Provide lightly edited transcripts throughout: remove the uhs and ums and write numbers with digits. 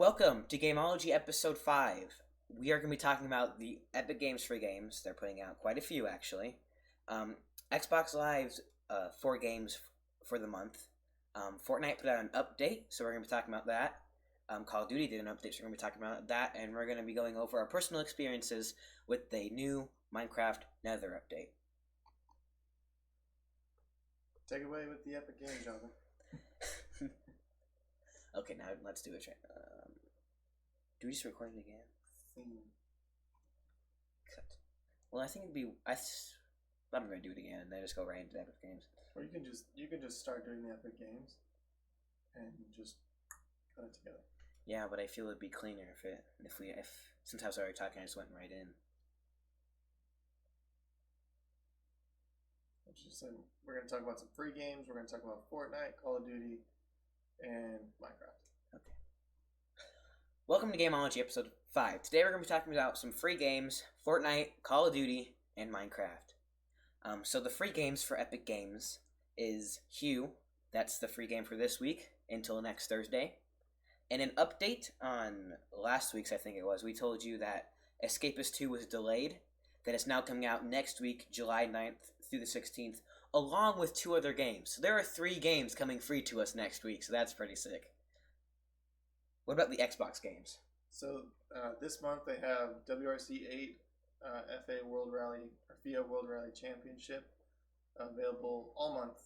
Welcome to Gameology Episode 5. We are going to be talking about the Epic Games free games. They're putting out quite a few, actually. Xbox Live's 4 games for the month. Fortnite put out an update, so we're going to be talking about that. Call of Duty did an update, so we're going to be talking about that. And we're going to be going over our personal experiences with the new Minecraft Nether update. Take it away with the Epic Games, Jonathan. Okay, now let's do it. Do we just record it again? Cut. Well, I think it'd be. I'm gonna do it again, and then just go right into Epic Games. Or you can just start doing the Epic Games, and just cut it together. Yeah, but I feel it'd be cleaner if since I was already talking, I just went right in. We're gonna talk about some free games. We're gonna talk about Fortnite, Call of Duty, and Minecraft. Okay. Welcome to Gameology Episode 5. Today we're going to be talking about some free games, Fortnite, Call of Duty, and Minecraft. So the free games for Epic Games is Hue. That's the free game for this week until next Thursday. And an update on last week's, I think it was, we told you that Escapist 2 was delayed, that it's now coming out next week, July 9th through the 16th, along with 2 other games. So there are 3 games coming free to us next week, so that's pretty sick. What about the Xbox games? So this month they have WRC 8 FA World Rally or FIA World Rally Championship available all month,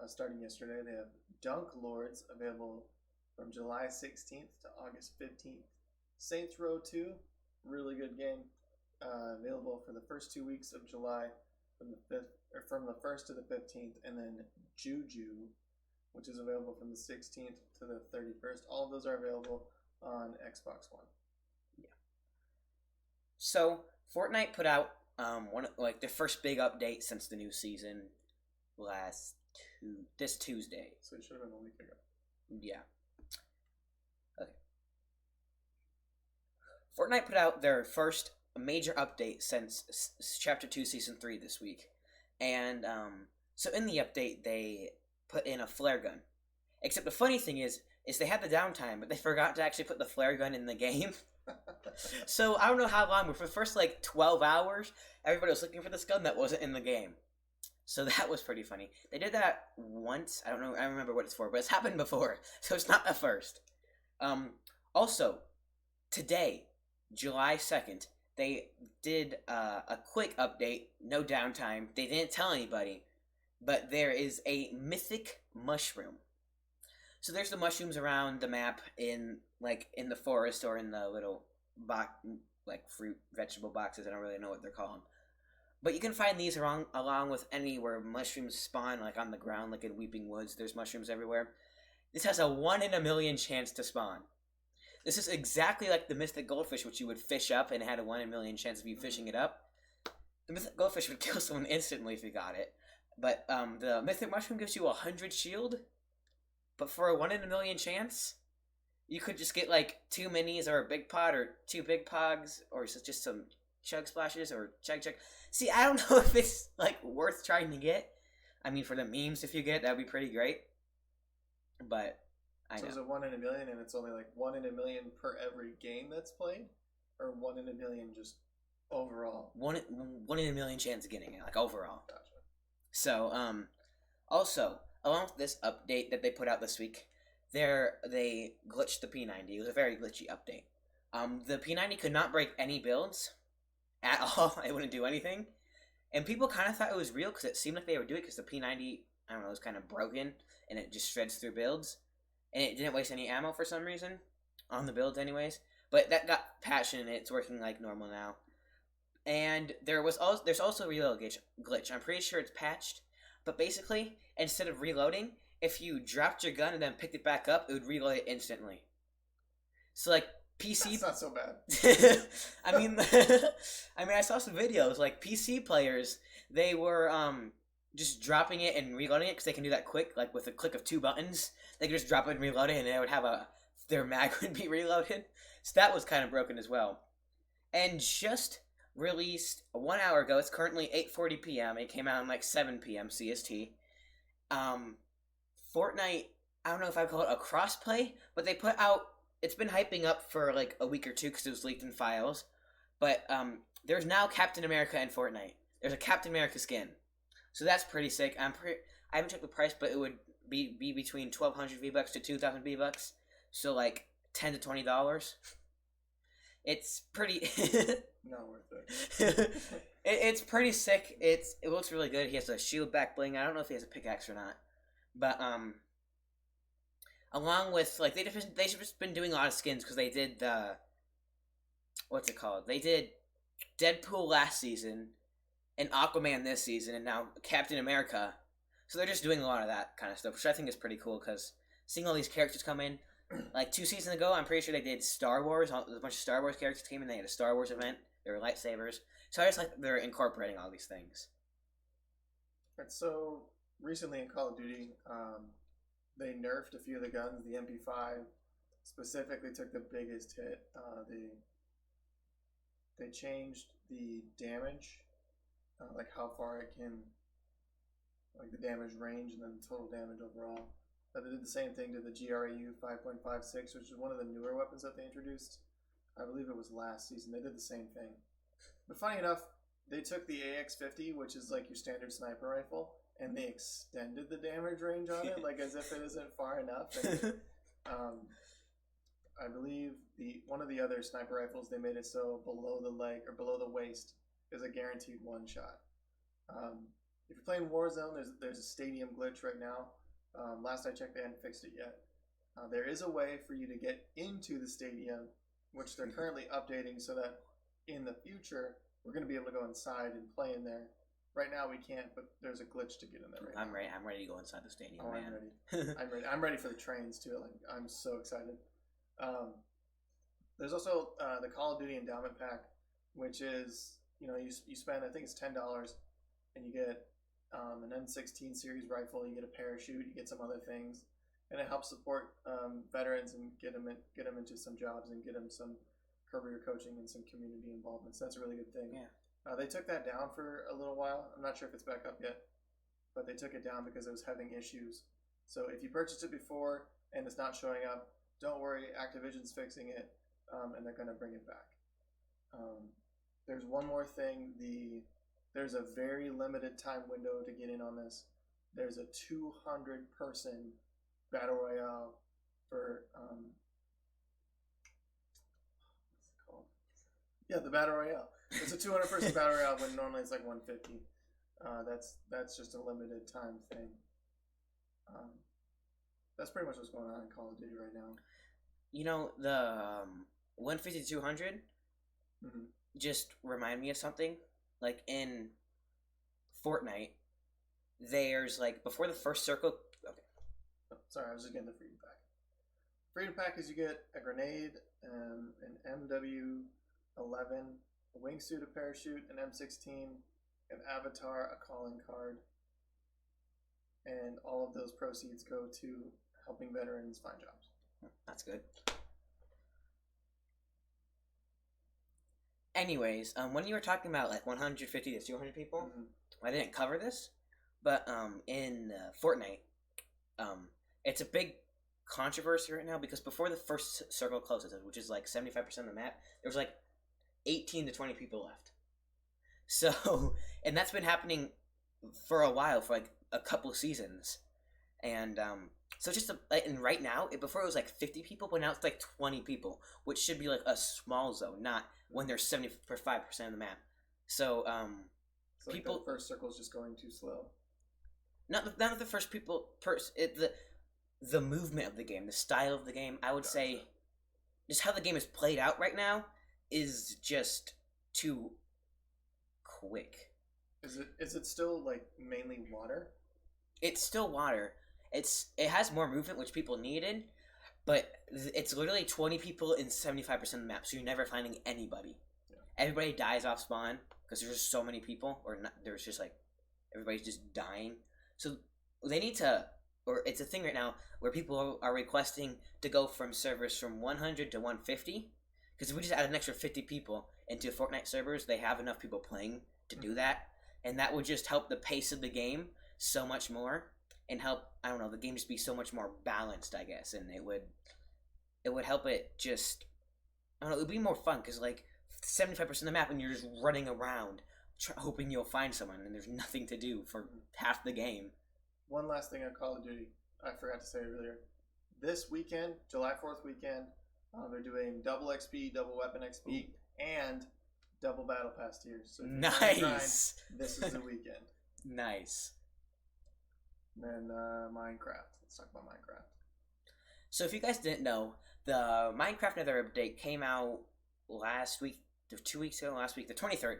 starting yesterday. They have Dunk Lords available from July 16th to August 15th. Saints Row 2, really good game, available for the first 2 weeks of July from the 1st to the 15th, and then Juju, which is available from the 16th to the 31st. All of those are available on Xbox One. Yeah. So Fortnite put out the first big update since the new season this Tuesday. So it should have been a week ago. Yeah. Okay. Fortnite put out their first major update since Chapter 2, Season 3 this week. And so in the update, they put in a flare gun. Except the funny thing is they had the downtime, but they forgot to actually put the flare gun in the game. So I don't know how long, but for the first 12 hours, everybody was looking for this gun that wasn't in the game. So that was pretty funny. They did that once. I don't remember what it's for, but it's happened before. So it's not the first. Also, today, July 2nd, they did a quick update, no downtime. They didn't tell anybody. But there is a mythic mushroom. So there's the mushrooms around the map in the forest or in the little fruit, vegetable boxes. I don't really know what they're called. But you can find these along with anywhere mushrooms spawn, on the ground, like in Weeping Woods. There's mushrooms everywhere. This has a 1 in a million chance to spawn. This is exactly like the mythic goldfish, which you would fish up and had a 1 in a million chance of you fishing it up. The mythic goldfish would kill someone instantly if you got it. But the mythic mushroom gives you 100 shield. But for a 1 in a million chance, you could just get 2 minis or a big pot or 2 big pogs or just some chug splashes or chug. See, I don't know if it's worth trying to get. I mean, for the memes, if you get it, that'd be pretty great. But I know. So is it 1 in a million, and it's only 1 in a million per every game that's played, or 1 in a million just overall? 1 in a million chance of getting it, overall. Gotcha. So, also, along with this update that they put out this week, they glitched the P90. It was a very glitchy update. The P90 could not break any builds at all. It wouldn't do anything. And people kind of thought it was real because it seemed like they were doing it because the P90, I don't know, was kind of broken and it just shreds through builds. And it didn't waste any ammo for some reason on the builds anyways. But that got patched and it's working like normal now. And there's also a reload glitch. I'm pretty sure it's patched. But basically, instead of reloading, if you dropped your gun and then picked it back up, it would reload it instantly. So PC... That's not so bad. I mean, I saw some videos. PC players, they were just dropping it and reloading it because they can do that quick, with a click of 2 buttons. They could just drop it and reload it, and they would have their mag would be reloaded. So that was kind of broken as well. And just released 1 hour ago. It's currently 8:40 p.m. It came out at 7 p.m. CST. Fortnite, I don't know if I call it a crossplay, but they put out it's been hyping up for like a week or two because it was leaked in files. But there's now Captain America in Fortnite. There's a Captain America skin, so that's pretty sick. I haven't checked the price, but it would be between 1,200 V-Bucks to 2,000 V-Bucks. So like $10 to $20. It's pretty. Not worth it. It's pretty sick. It looks really good. He has a shield back bling. I don't know if he has a pickaxe or not, but along with like they've just been doing a lot of skins because they did the what's it called? They did Deadpool last season and Aquaman this season, and now Captain America. So they're just doing a lot of that kind of stuff, which I think is pretty cool because seeing all these characters come in. Like 2 seasons ago, I'm pretty sure they did Star Wars. A bunch of Star Wars characters came in. They had a Star Wars event. There were lightsabers. So I just like they're incorporating all these things. And so recently in Call of Duty, they nerfed a few of the guns. The MP5 specifically took the biggest hit. They changed the damage, like how far it can, like the damage range and then the total damage overall. They did the same thing to the GRAU 5.56, which is one of the newer weapons that they introduced. I believe it was last season. They did the same thing. But funny enough, they took the AX50, which is like your standard sniper rifle, and they extended the damage range on it, like as if it isn't far enough. And, I believe one of the other sniper rifles, they made it so below the leg or below the waist is a guaranteed one shot. If you're playing Warzone, there's a stadium glitch right now. Last I checked, they hadn't fixed it yet. There is a way for you to get into the stadium, which they're currently updating so that in the future we're going to be able to go inside and play in there. Right now we can't, but there's a glitch to get in there. I'm ready. I'm ready to go inside the stadium. Oh, man. I'm ready. I'm ready. I'm ready for the trains too. Like I'm so excited. There's also the Call of Duty Endowment Pack, which is you spend I think it's $10 and you get an M16 series rifle, you get a parachute, you get some other things, and it helps support veterans and get them into some jobs and get them some career coaching and some community involvement. So that's a really good thing. Yeah. They took that down for a little while. I'm not sure if it's back up yet, but they took it down because it was having issues. So if you purchased it before and it's not showing up, don't worry, Activision's fixing it, and they're going to bring it back. There's one more thing. There's a very limited time window to get in on this. There's a 200-person battle royale for what's it called? Yeah, the battle royale. It's a 200-person battle royale when normally it's like 150. That's just a limited time thing. That's pretty much what's going on in Call of Duty right now. The 150 to 200 just remind me of something. Like in Fortnite, there's like before the first circle. Okay. Oh, sorry, I was just getting the freedom pack. Freedom pack is you get a grenade, an MW11, a wingsuit, a parachute, an M16, an avatar, a calling card, and all of those proceeds go to helping veterans find jobs. That's good. Anyways, when you were talking about like 150 to 200 people, I didn't cover this, but in Fortnite, it's a big controversy right now because before the first circle closes, which is like 75% of the map, there was like 18 to 20 people left. So, and that's been happening for a while, for like a couple of seasons, and so just and right now, before it was like 50 people, but now it's like 20 people, which should be like a small zone, not when there's 75% of the map. So so people, like the first circle is just going too slow. Not the first people. The movement of the game, the style of the game. I would say, just how the game is played out right now is just too quick. Is it still like mainly water? It's still water. It has more movement, which people needed, but it's literally 20 people in 75% of the map, so you're never finding anybody. Yeah. Everybody dies off spawn because there's just so many people, or not, there's just like everybody's just dying. So they need to, or it's a thing right now where people are requesting to go from servers from 100 to 150, because if we just add an extra 50 people into Fortnite servers, they have enough people playing to do that, and that would just help the pace of the game so much more. And help, I don't know, the game just be so much more balanced, I guess, and it would it would help it just, I don't know, it would be more fun because like 75% of the map and you're just running around hoping you'll find someone and there's nothing to do for half the game. One last thing on Call of Duty, I forgot to say earlier. This weekend, July 4th weekend, they're doing double XP, double weapon XP, and double battle pass tiers. So nice. This is the weekend. Nice. And then Minecraft. Let's talk about Minecraft. So if you guys didn't know, the Minecraft Nether update came out last week, 2 weeks ago, last week, the 23rd,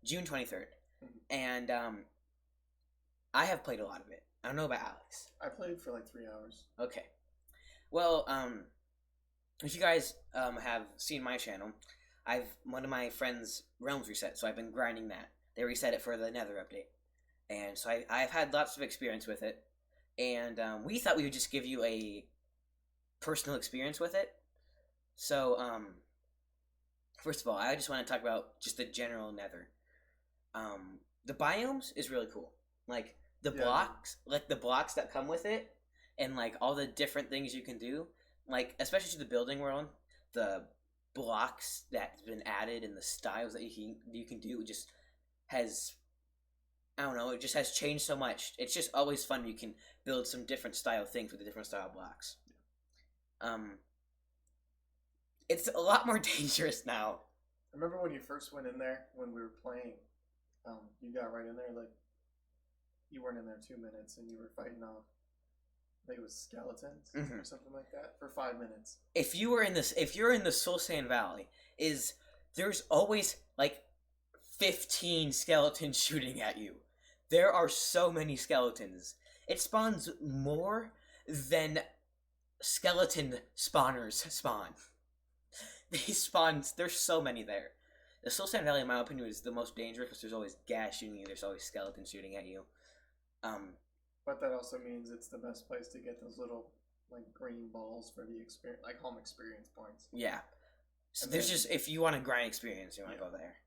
June 23rd. And I have played a lot of it. I don't know about Alex. I played for like 3 hours. Okay. Well, if you guys have seen my channel, one of my friends' realms reset, so I've been grinding that. They reset it for the Nether update. And so I've had lots of experience with it. And we thought we would just give you a personal experience with it. So, first of all, I just want to talk about just the general Nether. The biomes is really cool. Like the blocks that come with it, and like all the different things you can do. Like especially to the building world, the blocks that's been added and the styles that you can do just has, I don't know, it just has changed so much. It's just always fun when you can build some different style things with the different style blocks. It's a lot more dangerous now. I remember when you first went in there when we were playing. You got right in there like you weren't in there 2 minutes and you were fighting off, I think it was skeletons or something like that for 5 minutes. If you're in the Soul Sand Valley, there's always like 15 skeletons shooting at you. There are so many skeletons. It spawns more than skeleton spawners spawn. There's so many there. The Soul Sand Valley, in my opinion, is the most dangerous because there's always gas shooting you. There's always skeletons shooting at you. But that also means it's the best place to get those little like green balls for the experience, like home experience points. Yeah. So there's just, if you want to grind experience, you want to go there.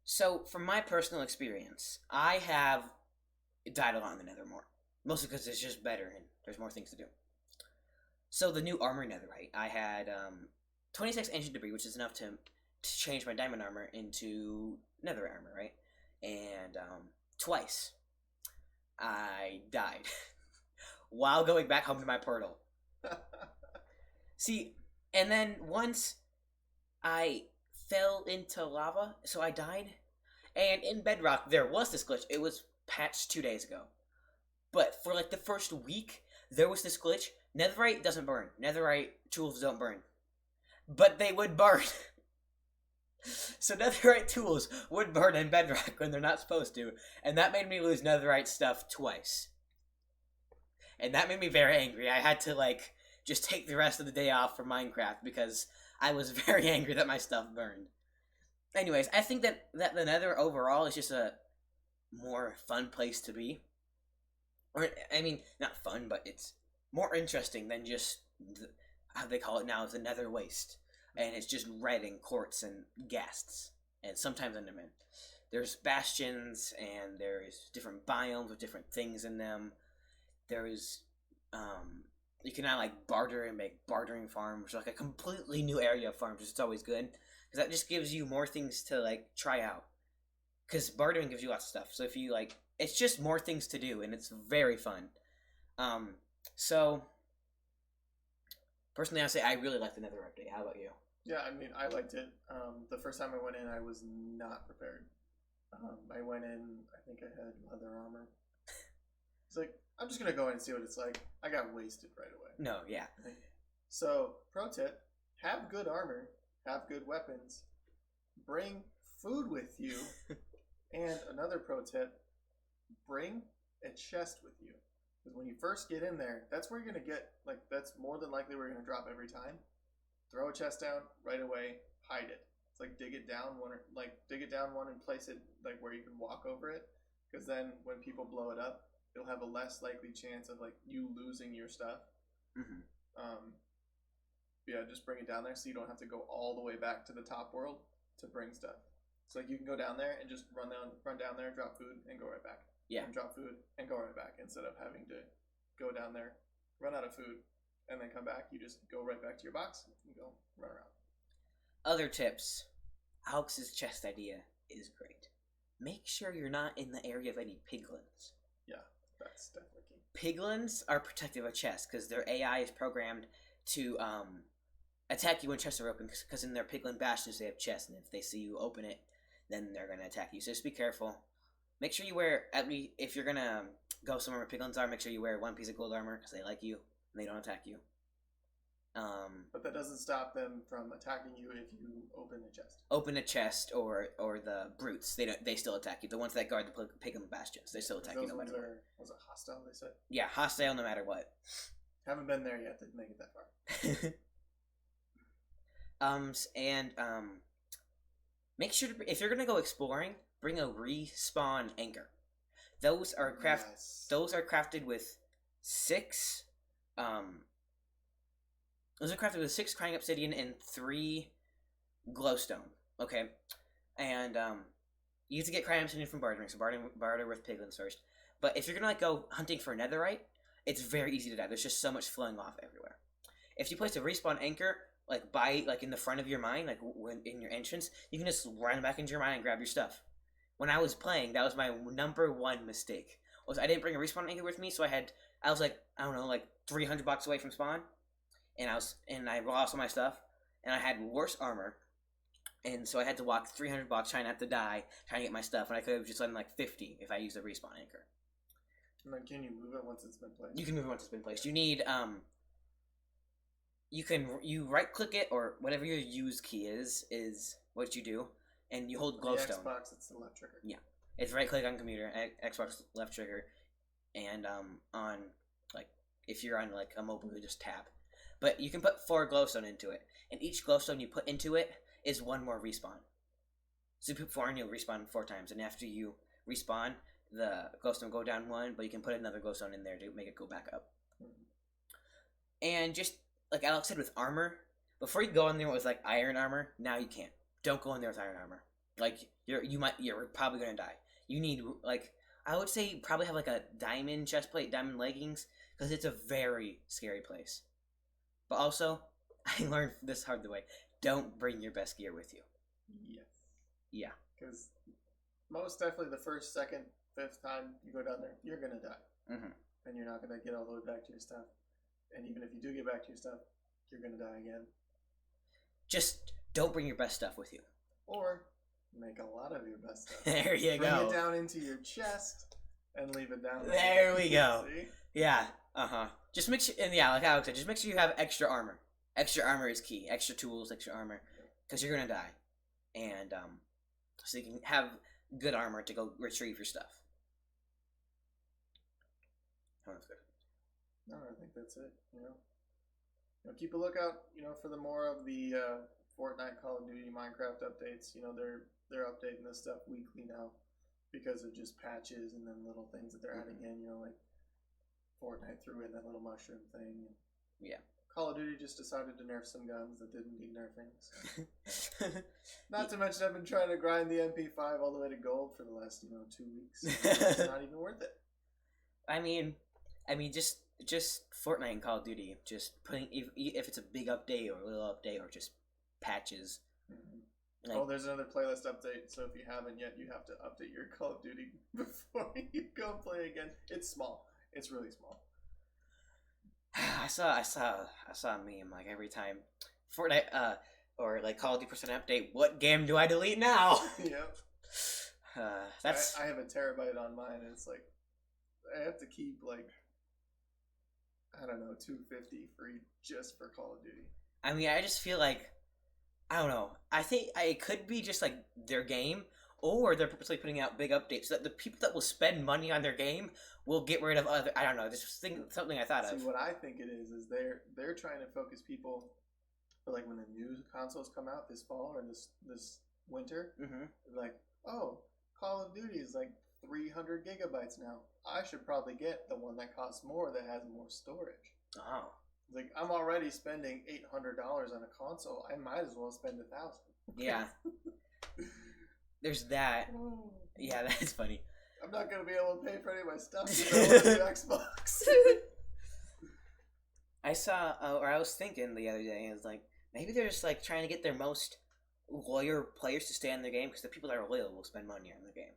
So from my personal experience, I have died a lot in the Nether more, mostly because it's just better and there's more things to do. So the new armor Netherite, I had 26 ancient debris, which is enough to change my diamond armor into nether armor, right? And twice I died while going back home to my portal. See, and then once I fell into lava, so I died. And in Bedrock, there was this glitch. It was patched 2 days ago. But for like the first week, there was this glitch. Netherite doesn't burn. Netherite tools don't burn. But they would burn. So netherite tools would burn in Bedrock when they're not supposed to, and that made me lose netherite stuff twice. And that made me very angry. I had to like just take the rest of the day off for Minecraft because I was very angry that my stuff burned. Anyways, I think that the Nether overall is just a more fun place to be. Or I mean, not fun, but it's more interesting than just how they call it now, is the Nether Waste. And it's just red and quartz and ghasts, and sometimes endermen. There's bastions, and there's different biomes with different things in them. There's, you can now like barter and make bartering farms, like a completely new area of farms, which is always good, because that just gives you more things to like try out. Because bartering gives you lots of stuff, so if you like, it's just more things to do, and it's very fun. So personally, I say I really like the Nether update. How about you? Yeah, I mean, I liked it. The first time I went in, I was not prepared. I went in, I think I had leather armor. It's like, I'm just going to go in and see what it's like. I got wasted right away. No, yeah. So, pro tip, have good armor, have good weapons, bring food with you, and another pro tip, bring a chest with you. Because when you first get in there, that's where you're going to get, like, that's more than likely where you're going to drop every time. Throw a chest down right away, hide it. It's like dig it down one, and place it like where you can walk over it. Because then when people blow it up, you'll have a less likely chance of like you losing your stuff. Yeah, just bring it down there so you don't have to go all the way back to the top world to bring stuff. So like you can go down there and just run down there, drop food, and go right back. Yeah. And drop food and go right back instead of having to go down there, run out of food, and then come back. You just go right back to your box and go run around. Other tips. Alex's chest idea is great. Make sure you're not in the area of any piglins. Yeah, that's definitely key. Piglins are protective of chests because their AI is programmed to attack you when chests are open, because in their piglin bastions they have chests, and if they see you open it, then they're going to attack you. So just be careful. Make sure you wear, at least, if you're going to go somewhere where piglins are, make sure you wear one piece of gold armor because they like you and they don't attack you. But that doesn't stop them from attacking you if you open the chest. Open a chest or the brutes, they still attack you. The ones that guard the piglin bastions, they still attack you no matter what. Was it hostile, they said? Yeah, hostile no matter what. Haven't been there yet to make it that far. Make sure to, if you're gonna go exploring, bring a respawn anchor. Those are crafted with 6 Those are crafted with 6 crying obsidian and 3 glowstone. Okay, and you have to get crying obsidian from bartering, so barter with piglins first. But if you're gonna go hunting for netherite, it's very easy to die. There's just so much flowing off everywhere. If you place a respawn anchor in the front of your mine, when in your entrance, you can just run back into your mine and grab your stuff. When I was playing, that was my number one mistake. Was I didn't bring a respawn anchor with me, so I was 300 blocks away from spawn, and I lost all my stuff, and I had worse armor, and so I had to walk 300 blocks trying not to die, trying to get my stuff, and I could have just done 50 if I used a respawn anchor. And then can you move it once it's been placed? You can move it once it's been placed. You need you right click it, or whatever your use key is what you do, and you hold glowstone. On the Xbox, it's the left trigger. Yeah, it's right click on computer, Xbox left trigger, and on if you're on a mobile, you just tap. But you can put 4 glowstone into it, and each glowstone you put into it is 1 more respawn. So you put 4 and you'll respawn 4 times, and after you respawn, the glowstone go down 1, but you can put another glowstone in there to make it go back up. Mm-hmm. And just like Alex said with armor, before you go in there with iron armor, now you can't. Don't go in there with iron armor. You're probably gonna die. You need I would say probably have a diamond chestplate, diamond leggings, because it's a very scary place. But also, I learned this hard the way. Don't bring your best gear with you. Yes. Yeah. Because most definitely the first, second, 5th time you go down there, you're gonna die. Mm-hmm. And you're not gonna get all the way back to your stuff. And even if you do get back to your stuff, you're gonna die again. Just don't bring your best stuff with you. Or make a lot of your best stuff. There you go. Bring it down into your chest and leave it down there. We go. See? Yeah. Just make sure, and yeah, like Alex said, just make sure you have extra armor. Extra armor is key. Extra tools, extra armor, because you're gonna die, and so you can have good armor to go retrieve your stuff. No, I think that's it. Keep a lookout. For the more of the Fortnite, Call of Duty, Minecraft updates. They're updating this stuff weekly now because of just patches and then little things that they're adding in. Like Fortnite threw in that little mushroom thing. Yeah. Call of Duty just decided to nerf some guns that didn't need nerfing. So. Not to mention, I've been trying to grind the MP5 all the way to gold for the last 2 weeks. It's not even worth it. I mean, just Fortnite and Call of Duty, just putting if it's a big update or a little update or just patches. Mm-hmm. There's another playlist update, so if you haven't yet, you have to update your Call of Duty before you go play again. It's small. It's really small. I saw a meme every time Fortnite or Call of Duty % update. What game do I delete now? Yep. That's I have a terabyte on mine, and it's I have to keep I don't know, 250 free just for Call of Duty. I mean, I just feel I don't know. I think it could be just their game, or they're purposely putting out big updates so that the people that will spend money on their game will get rid of other. I don't know. This is something I thought of. See, what I think it is they're trying to focus people for when the new consoles come out this fall or this winter. Mm-hmm. Oh, Call of Duty is 300 gigabytes now. I should probably get the one that costs more that has more storage. Oh. I'm already spending $800 on a console. I might as well spend $1,000. Yeah. There's that. Yeah, that's funny. I'm not gonna be able to pay for any of my stuff because I want the Xbox. I saw, or I was thinking the other day, it's like maybe they're just like trying to get their most loyal players to stay on their game because the people that are loyal will spend money on the game,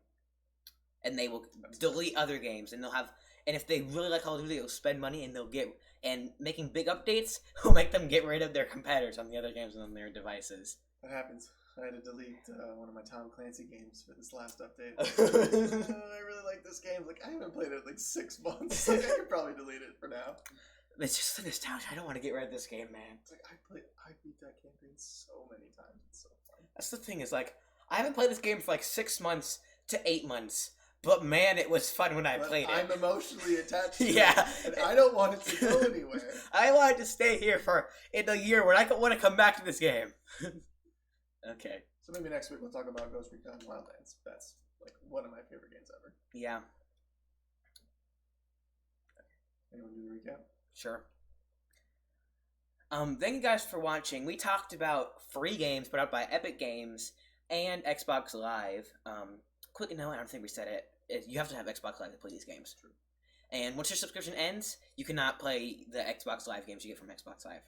and they will delete other games, and they'll have. And if they really like Call of Duty, they'll spend money, and they'll get and making big updates will make them get rid of their competitors on the other games and on their devices. That happens. I had to delete one of my Tom Clancy games for this last update. I really like this game. Like, I haven't played it in like 6 months. Like, I could probably delete it for now. It's just the nostalgia. I don't want to get rid of this game, man. It's like I beat that campaign so many times. It's so fun. That's the thing. Is like I haven't played this game for like 6 months to 8 months, but man, it was fun when I played it. I'm emotionally attached to yeah, it, and I don't want it to go anywhere. I wanted to stay here for in a year when I want to come back to this game. Okay. So maybe next week we'll talk about Ghost Recon Wildlands. That's like one of my favorite games ever. Yeah. Anyone do the recap? Sure. Thank you guys for watching. We talked about free games put out by Epic Games and Xbox Live. Quick note, I don't think we said it. You have to have Xbox Live to play these games. True. And once your subscription ends, you cannot play the Xbox Live games you get from Xbox Live.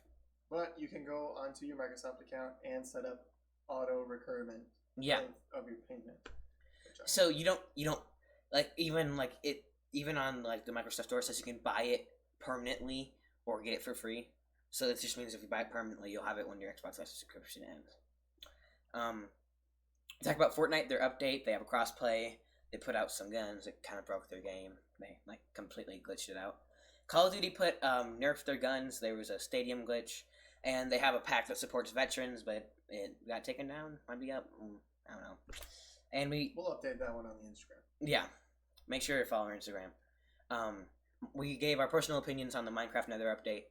But you can go onto your Microsoft account and set up auto recurrent of your payment. So you don't like even on like the Microsoft Store it says you can buy it permanently or get it for free. So that just means if you buy it permanently, you'll have it when your Xbox Live subscription ends. Talk about Fortnite, their update. They have a crossplay. They put out some guns that kind of broke their game. They like completely glitched it out. Call of Duty nerfed their guns. There was a stadium glitch, and they have a pack that supports veterans, but it got taken down. Might be up. I don't know. And we'll update that one on the Instagram. Yeah, make sure to follow our Instagram. We gave our personal opinions on the Minecraft Nether update.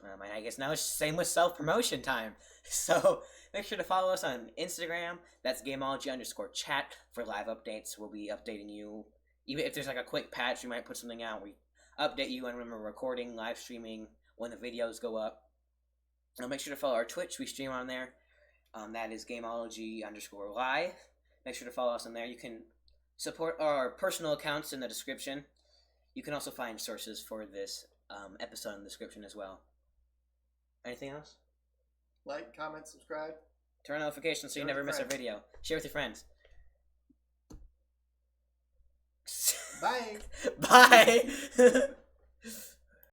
And I guess now it's same with self-promotion time. So make sure to follow us on Instagram. That's Gameology_chat for live updates. We'll be updating you. Even if there's like a quick patch, we might put something out. We update you on when we're recording, live streaming, when the videos go up. And make sure to follow our Twitch. We stream on there. That is Gameology_live. Make sure to follow us on there. You can support our personal accounts in the description. You can also find sources for this episode in the description as well. Anything else? Like, comment, subscribe. Turn on notifications so you never miss a video. Share with your friends. Bye. Bye.